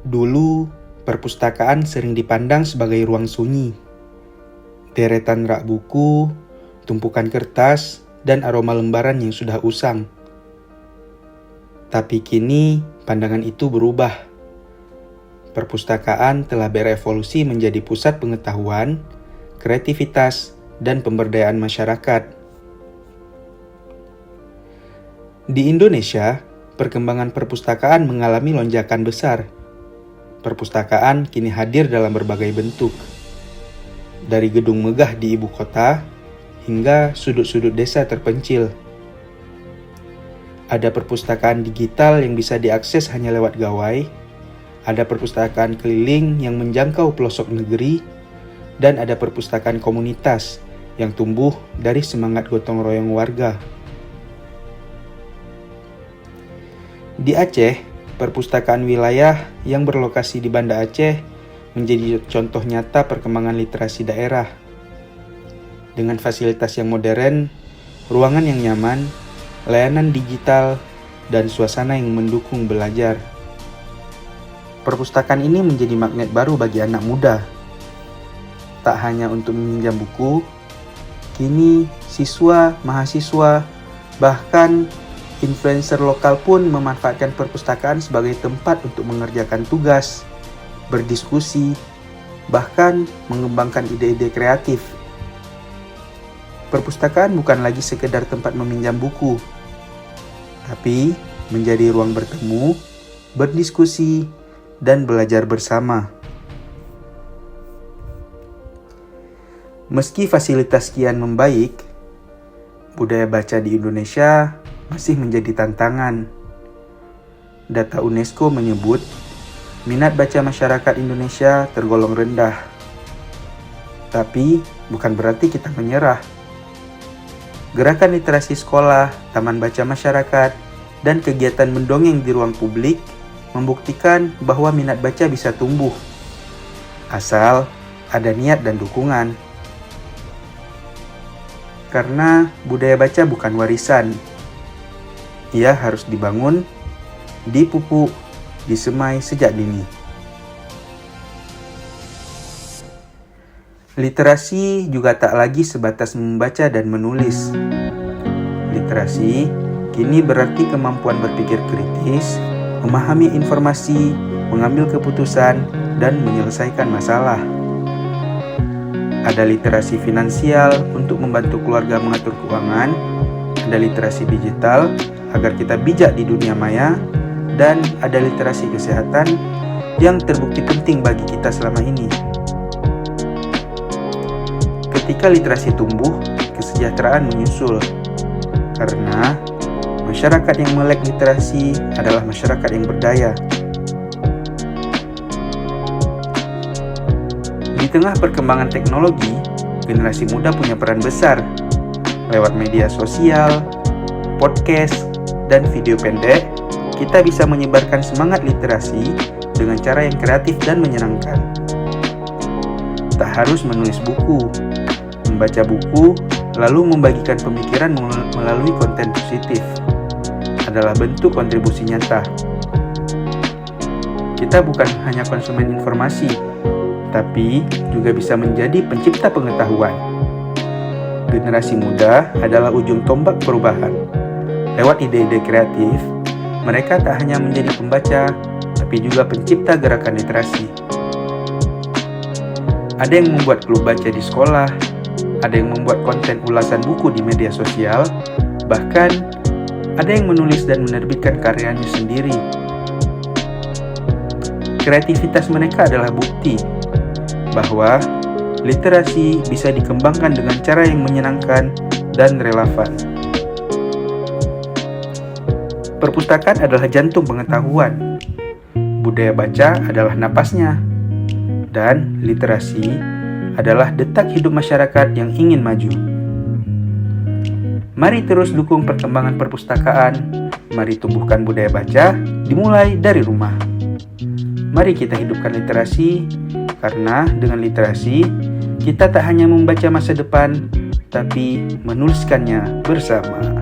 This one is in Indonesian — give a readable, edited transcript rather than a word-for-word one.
Dulu, perpustakaan sering dipandang sebagai ruang sunyi. Deretan rak buku, tumpukan kertas, dan aroma lembaran yang sudah usang. Tapi kini, pandangan itu berubah. Perpustakaan telah berevolusi menjadi pusat pengetahuan, kreativitas, dan pemberdayaan masyarakat. Di Indonesia, perkembangan perpustakaan mengalami lonjakan besar. Perpustakaan kini hadir dalam berbagai bentuk. Dari gedung megah di ibu kota, hingga sudut-sudut desa terpencil. Ada perpustakaan digital yang bisa diakses hanya lewat gawai, ada perpustakaan keliling yang menjangkau pelosok negeri, dan ada perpustakaan komunitas yang tumbuh dari semangat gotong royong warga. Di Aceh, perpustakaan wilayah yang berlokasi di Banda Aceh menjadi contoh nyata perkembangan literasi daerah. Dengan fasilitas yang modern, ruangan yang nyaman, layanan digital, dan suasana yang mendukung belajar. Perpustakaan ini menjadi magnet baru bagi anak muda. Tak hanya untuk meminjam buku, kini siswa, mahasiswa, bahkan influencer lokal pun memanfaatkan perpustakaan sebagai tempat untuk mengerjakan tugas, berdiskusi, bahkan mengembangkan ide-ide kreatif. Perpustakaan bukan lagi sekedar tempat meminjam buku, tapi menjadi ruang bertemu, berdiskusi, dan belajar bersama. Meski fasilitas kian membaik, budaya baca di Indonesia masih menjadi tantangan. Data UNESCO menyebut minat baca masyarakat Indonesia tergolong rendah. Tapi bukan berarti kita menyerah. Gerakan literasi sekolah, taman baca masyarakat, dan kegiatan mendongeng di ruang publik membuktikan bahwa minat baca bisa tumbuh, asal ada niat dan dukungan. Karena budaya baca bukan warisan. Ia harus dibangun, dipupuk, disemai sejak dini. Literasi juga tak lagi sebatas membaca dan menulis. Literasi kini berarti kemampuan berpikir kritis, memahami informasi, mengambil keputusan, dan menyelesaikan masalah. Ada literasi finansial untuk membantu keluarga mengatur keuangan, ada literasi digital agar kita bijak di dunia maya, dan ada literasi kesehatan yang terbukti penting bagi kita selama ini. Ketika literasi tumbuh, kesejahteraan menyusul. Karena masyarakat yang melek literasi adalah masyarakat yang berdaya. Di tengah perkembangan teknologi, generasi muda punya peran besar. Lewat media sosial, podcast, dan video pendek, kita bisa menyebarkan semangat literasi dengan cara yang kreatif dan menyenangkan. Tak harus menulis buku, membaca buku, lalu membagikan pemikiran melalui konten positif adalah bentuk kontribusi nyata. Kita bukan hanya konsumen informasi, tapi juga bisa menjadi pencipta pengetahuan. Generasi muda adalah ujung tombak perubahan. Lewat ide-ide kreatif, mereka tak hanya menjadi pembaca, tapi juga pencipta gerakan literasi. Ada yang membuat klub baca di sekolah, ada yang membuat konten ulasan buku di media sosial, bahkan ada yang menulis dan menerbitkan karyanya sendiri. Kreativitas mereka adalah bukti bahwa literasi bisa dikembangkan dengan cara yang menyenangkan dan relevan. Perpustakaan adalah jantung pengetahuan. Budaya baca adalah napasnya. Dan literasi adalah detak hidup masyarakat yang ingin maju. Mari terus dukung perkembangan perpustakaan. Mari tumbuhkan budaya baca, dimulai dari rumah. Mari kita hidupkan literasi, karena dengan literasi, kita tak hanya membaca masa depan, tapi menuliskannya bersama.